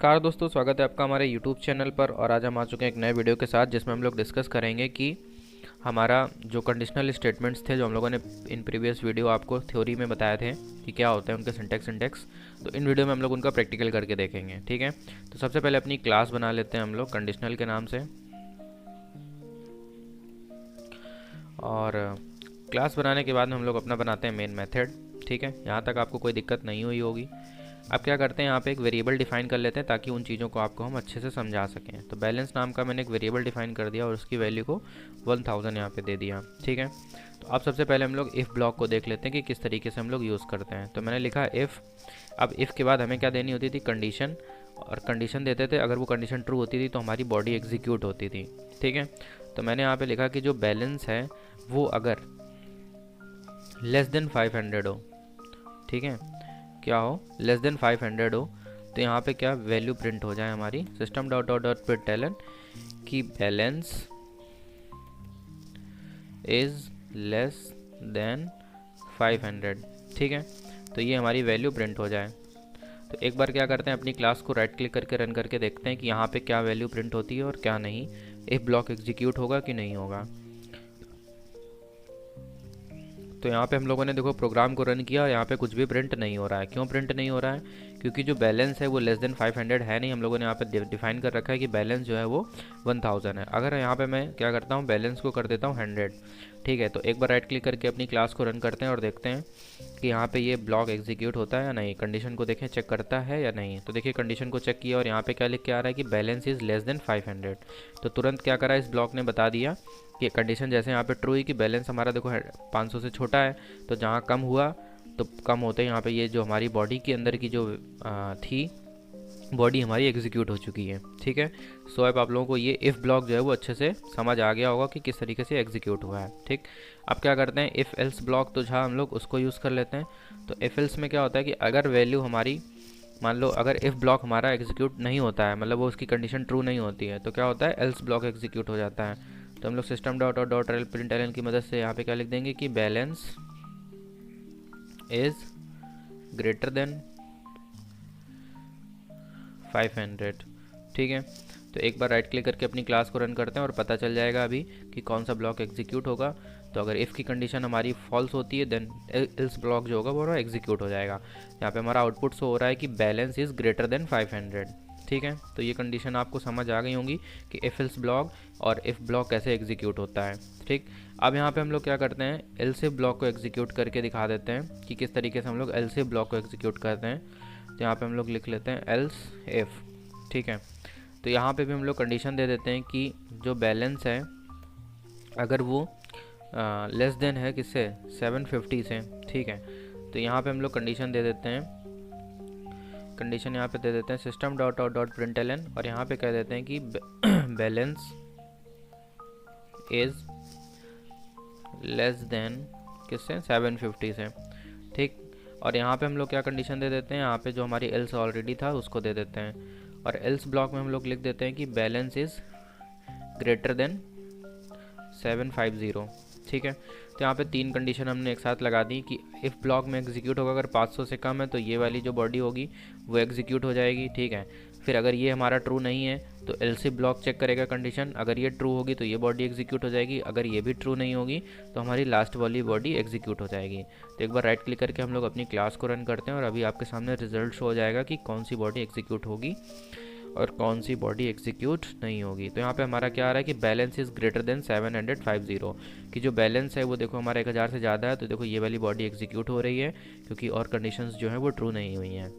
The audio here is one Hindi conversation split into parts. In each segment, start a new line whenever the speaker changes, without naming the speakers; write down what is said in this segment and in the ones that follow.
नमस्कार दोस्तों, स्वागत है आपका हमारे YouTube चैनल पर। और आज हम आ चुके हैं एक नए वीडियो के साथ जिसमें हम लोग डिस्कस करेंगे कि हमारा जो कंडीशनल स्टेटमेंट्स थे जो हम लोगों ने इन प्रीवियस वीडियो आपको थ्योरी में बताए थे कि क्या होता है उनके सिंटैक्स, तो इन वीडियो में हम लोग उनका प्रैक्टिकल करके देखेंगे। ठीक है, तो सबसे पहले अपनी क्लास बना लेते हैं हम लोग कंडीशनल के नाम से। और क्लास बनाने के बाद में हम लोग अपना बनाते हैं मेन मेथड। ठीक है, यहाँ तक आपको कोई दिक्कत नहीं हुई होगी। अब क्या करते हैं, यहाँ पे एक वेरिएबल डिफाइन कर लेते हैं ताकि उन चीज़ों को आपको हम अच्छे से समझा सकें। तो बैलेंस नाम का मैंने एक वेरिएबल डिफाइन कर दिया और उसकी वैल्यू को 1000 यहाँ पे दे दिया। ठीक है, तो अब सबसे पहले हम लोग इफ़ ब्लॉक को देख लेते हैं कि किस तरीके से हम लोग यूज़ करते हैं। तो मैंने लिखा इफ़। अब इफ़ के बाद हमें क्या देनी होती थी, कंडीशन। और कंडीशन देते थे, अगर वो कंडीशन ट्रू होती थी तो हमारी बॉडी एग्जीक्यूट होती थी। ठीक है, तो मैंने यहाँ पे लिखा कि जो बैलेंस है वो अगर लेस देन 500 हो, ठीक है, क्या हो, लेस देन 500 हो, तो यहाँ पे क्या वैल्यू प्रिंट हो जाए हमारी system dot dot dot println की बैलेंस इज लेस देन 500। ठीक है, तो ये हमारी वैल्यू प्रिंट हो जाए। तो एक बार क्या करते हैं, अपनी क्लास को राइट क्लिक करके रन करके देखते हैं कि यहाँ पे क्या वैल्यू प्रिंट होती है और क्या नहीं, इफ ब्लॉक एग्जीक्यूट होगा कि नहीं होगा। तो यहाँ पे हम लोगों ने देखो प्रोग्राम को रन किया और यहाँ पे कुछ भी प्रिंट नहीं हो रहा है। क्यों प्रिंट नहीं हो रहा है? क्योंकि जो बैलेंस है वो लेस देन 500 है नहीं। हम लोगों ने यहाँ पे डिफाइन कर रखा है कि बैलेंस जो है वो 1000 है। अगर यहाँ पे मैं क्या करता हूँ, बैलेंस को कर देता हूँ 100। ठीक है, तो एक बार राइट क्लिक करके अपनी क्लास को रन करते हैं और देखते हैं कि यहाँ पे ये ब्लॉक एग्जीक्यूट होता है या नहीं। कंडीशन को देखें, चेक करता है या नहीं। तो देखिए कंडीशन को चेक किया और यहाँ पे क्या लिख के आ रहा है कि बैलेंस इज़ लेस देन 500। तो तुरंत क्या करा, इस ब्लॉक ने बता दिया कि कंडीशन जैसे यहाँ पे ट्रू हुई कि बैलेंस हमारा देखो 500 से छोटा है। तो जहाँ कम हुआ तो कम होते यहाँ पे ये जो हमारी बॉडी के अंदर की जो थी बॉडी हमारी एग्जीक्यूट हो चुकी है। ठीक है, सो अब आप लोगों को ये इफ़ ब्लॉक जो है वो अच्छे से समझ आ गया होगा कि किस तरीके से एग्जीक्यूट हुआ है। ठीक, अब क्या करते हैं, इफ़ एल्स ब्लॉक, तो जहाँ हम लोग उसको यूज़ कर लेते हैं। तो इफ़ एल्स में क्या होता है कि अगर वैल्यू हमारी, मान लो अगर इफ़ ब्लॉक हमारा एग्जीक्यूट नहीं होता है, मतलब वो उसकी कंडीशन ट्रू नहीं होती है, तो क्या होता है, एल्स ब्लॉक एग्जीक्यूट हो जाता है। तो हम लोग system dot dot dot println की मदद से यहाँ पे क्या लिख देंगे कि बैलेंस इज़ ग्रेटर देन 500। ठीक है, तो एक बार राइट क्लिक करके अपनी क्लास को रन करते हैं और पता चल जाएगा अभी कि कौन सा ब्लॉक एग्जीक्यूट होगा। तो अगर इफ़ की कंडीशन हमारी फॉल्स होती है देन एल्स ब्लॉक जो होगा वो एग्जीक्यूट हो जाएगा। यहाँ पे हमारा आउटपुट शो हो रहा है कि बैलेंस इज़ ग्रेटर देन 500। ठीक है, तो ये कंडीशन आपको समझ आ गई होंगी कि इफ़ एल्स ब्लॉक और इफ़ ब्लॉक कैसे एग्जीक्यूट होता है। ठीक, अब यहाँ पे हम लोग क्या करते हैं, एल्स इफ ब्लॉक को एग्जीक्यूट करके दिखा देते हैं कि किस तरीके से हम लोग एल्स इफ ब्लॉक को एग्जीक्यूट करते हैं। तो यहाँ पे हम लोग लिख लेते हैं एल्स इफ। ठीक है, तो यहाँ पे भी हम लोग कंडीशन दे देते हैं कि जो बैलेंस है अगर वो लेस देन है किससे, 750 से। ठीक है, तो यहाँ पे हम लोग कंडीशन दे देते हैं, कंडीशन यहाँ पे दे देते हैं system dot dot dot println और यहाँ पे कह देते हैं कि बैलेंस इज़ लेस देन किससे, 750 से। ठीक, और यहाँ पे हम लोग क्या कंडीशन दे देते हैं, यहाँ पे जो हमारी एल्स ऑलरेडी था उसको दे देते हैं। और एल्स ब्लॉक में हम लोग लिख देते हैं कि बैलेंस इज़ ग्रेटर देन 750। ठीक है, तो यहाँ पे तीन कंडीशन हमने एक साथ लगा दी कि इफ़ ब्लॉक में एग्जीक्यूट होगा अगर 500 से कम है तो ये वाली जो बॉडी होगी वो एग्जीक्यूट हो जाएगी। ठीक है, फिर अगर ये हमारा ट्रू नहीं है तो एल्स इफ ब्लॉक चेक करेगा कंडीशन, अगर ये ट्रू होगी तो ये बॉडी एग्जीक्यूट हो जाएगी, अगर ये भी ट्रू नहीं होगी तो हमारी लास्ट वाली बॉडी एग्जीक्यूट हो जाएगी। तो एक बार राइट क्लिक करके हम लोग अपनी क्लास को रन करते हैं और अभी आपके सामने रिजल्ट शो हो जाएगा कि कौन सी बॉडी एग्जीक्यूट होगी और कौन सी बॉडी एग्जीक्यूट नहीं होगी। तो यहाँ पे हमारा क्या आ रहा है कि बैलेंस इज़ ग्रेटर देन 750, कि जो बैलेंस है वो देखो हमारा 1000 से ज़्यादा है, तो देखो ये वाली बॉडी एग्जीक्यूट हो रही है क्योंकि और कंडीशंस जो हैं वो ट्रू नहीं हुई हैं।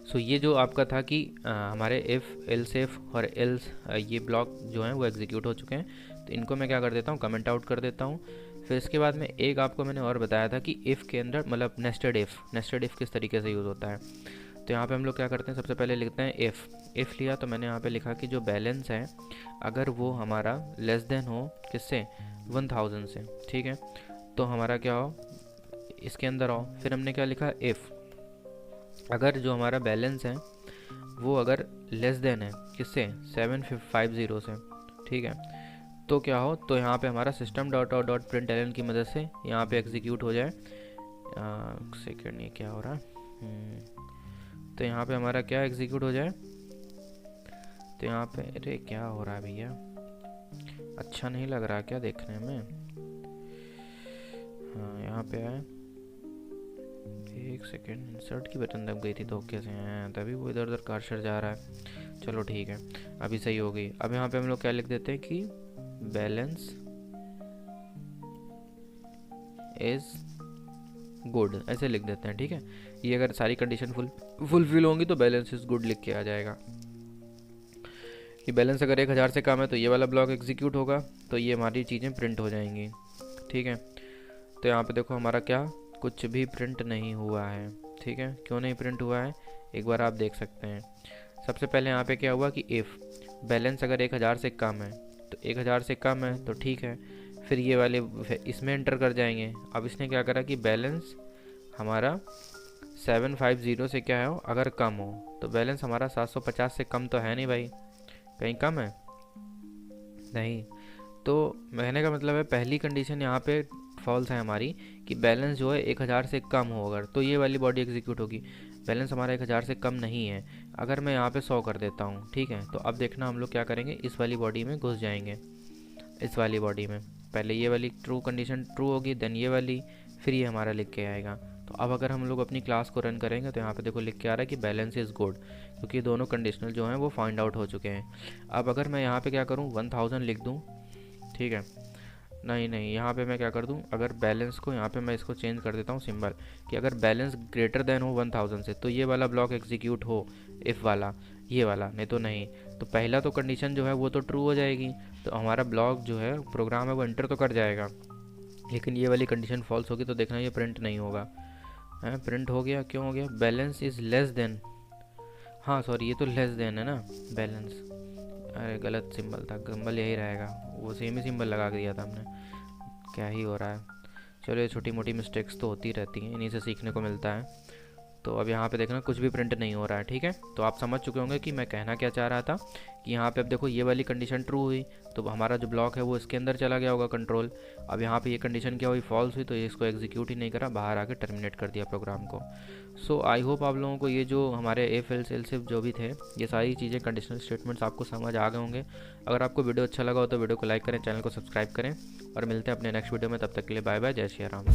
सो ये जो आपका था कि हमारे इफ़ एल्स इफ और एल्स ये ब्लॉक जो हैं वो एग्जीक्यूट हो चुके हैं। तो इनको मैं क्या कर देता हूँ, कमेंट आउट कर देता हूँ। फिर इसके बाद में एक आपको मैंने और बताया था कि इफ़ के अंदर मतलब नेस्टेड इफ़ किस तरीके से यूज़ होता है। तो यहाँ पे हम लोग क्या करते हैं, सबसे पहले लिखते हैं इफ़ लिया तो मैंने यहाँ पे लिखा कि जो बैलेंस है अगर वो हमारा लेस देन हो किससे, 1000 से। ठीक है, तो हमारा क्या हो, इसके अंदर आओ। फिर हमने क्या लिखा, इफ़ अगर जो हमारा बैलेंस है वो अगर लेस देन है किससे, 750 से। ठीक है, तो क्या हो, तो यहाँ पे हमारा system dot dot dot println की मदद से यहाँ पे एग्जीक्यूट हो जाए। सेकेंड ये क्या हो रहा है, तो यहाँ पे हमारा क्या एग्जीक्यूट हो जाए, तो यहाँ पे अरे क्या हो रहा है भैया, अच्छा नहीं लग रहा क्या देखने में। हाँ यहाँ पे आए, एक सेकेंड, इंसर्ट की बटन दब गई थी धोखे से, हैं तभी वो इधर उधर कर्सर जा रहा है। चलो ठीक है, अभी सही हो गई। अब यहाँ पे हम लोग क्या लिख देते हैं कि बैलेंस इज गुड, ऐसे लिख देते हैं। ठीक है, ये अगर सारी कंडीशन फुलफिल होंगी तो बैलेंस इज गुड लिख के आ जाएगा। कि बैलेंस अगर 1000 से कम है तो ये वाला ब्लॉक एग्जीक्यूट होगा, तो ये हमारी चीज़ें प्रिंट हो जाएंगी। ठीक है, तो यहाँ पे देखो हमारा क्या कुछ भी प्रिंट नहीं हुआ है। ठीक है, क्यों नहीं प्रिंट हुआ है एक बार आप देख सकते हैं। सबसे पहले यहाँ पे क्या हुआ कि इफ़ बैलेंस अगर 1000 से कम है, तो 1000 से कम है तो ठीक है, फिर ये वाले इसमें एंटर कर जाएंगे। अब इसने क्या करा कि बैलेंस हमारा 750 से क्या हो अगर कम हो, तो बैलेंस हमारा 750 से कम तो है नहीं भाई, कहीं कम है नहीं। तो कहने का मतलब है पहली कंडीशन यहाँ पे फॉल्स है हमारी कि बैलेंस जो है 1000 से कम हो अगर, तो ये वाली बॉडी एग्जीक्यूट होगी। बैलेंस हमारा 1000 से कम नहीं है। अगर मैं यहाँ पे 100 कर देता हूँ, ठीक है, तो अब देखना हम लोग क्या करेंगे, इस वाली बॉडी में घुस जाएंगे। इस वाली बॉडी में पहले ये वाली ट्रू कंडीशन ट्रू होगी, देन ये वाली, फिर ये हमारा लिख के आएगा। तो अब अगर हम लोग अपनी क्लास को रन करेंगे तो यहाँ पे देखो लिख के आ रहा है कि बैलेंस इज़ गुड, क्योंकि दोनों कंडीशनल जो हैं वो फाइंड आउट हो चुके हैं। अब अगर मैं यहाँ पे क्या करूँ 1000 लिख दूँ, ठीक है, नहीं यहाँ पे मैं क्या कर दूँ, अगर बैलेंस को यहाँ पे मैं इसको चेंज कर देता हूँ सिंबल कि अगर बैलेंस ग्रेटर देन हो 1000 से तो ये वाला ब्लॉक एग्जीक्यूट हो, इफ़ वाला, ये वाला, नहीं तो नहीं। तो पहला तो कंडीशन जो है वो तो ट्रू हो जाएगी, तो हमारा ब्लॉक जो है प्रोग्राम है वो एंटर तो कर जाएगा, लेकिन ये वाली कंडीशन फॉल्स होगी तो देखना ये प्रिंट नहीं होगा। है प्रिंट हो गया, क्यों हो गया, बैलेंस इज़ लेस देन, हाँ सॉरी ये तो लेस देन है ना बैलेंस, अरे गलत सिंबल था, सिंबल यही रहेगा, वो सेम ही सिंबल लगा दिया था हमने, क्या ही हो रहा है। चलो ये छोटी मोटी मिस्टेक्स तो होती रहती हैं, इन्हीं से सीखने को मिलता है। तो अब यहाँ पे देखना कुछ भी प्रिंट नहीं हो रहा है। ठीक है, तो आप समझ चुके होंगे कि मैं कहना क्या चाह रहा था कि यहाँ पे अब देखो ये वाली कंडीशन ट्रू हुई तो हमारा जो ब्लॉक है वो इसके अंदर चला गया होगा कंट्रोल। अब यहाँ पे ये कंडीशन क्या हुई, फॉल्स हुई, तो ये इसको एग्जीक्यूट ही नहीं करा, बाहर आके टर्मिनेट कर दिया प्रोग्राम को। सो आई होप आप लोगों को ये जो हमारे इफ एल्स एल्सिफ जो भी थे ये सारी चीज़ें कंडीशनल स्टेटमेंट्स आपको समझ आ गए होंगे। अगर आपको वीडियो अच्छा लगा हो तो वीडियो को लाइक करें, चैनल को सब्सक्राइब करें, और मिलते हैं अपने नेक्स्ट वीडियो में। तब तक के लिए बाय बाय, जय श्री राम।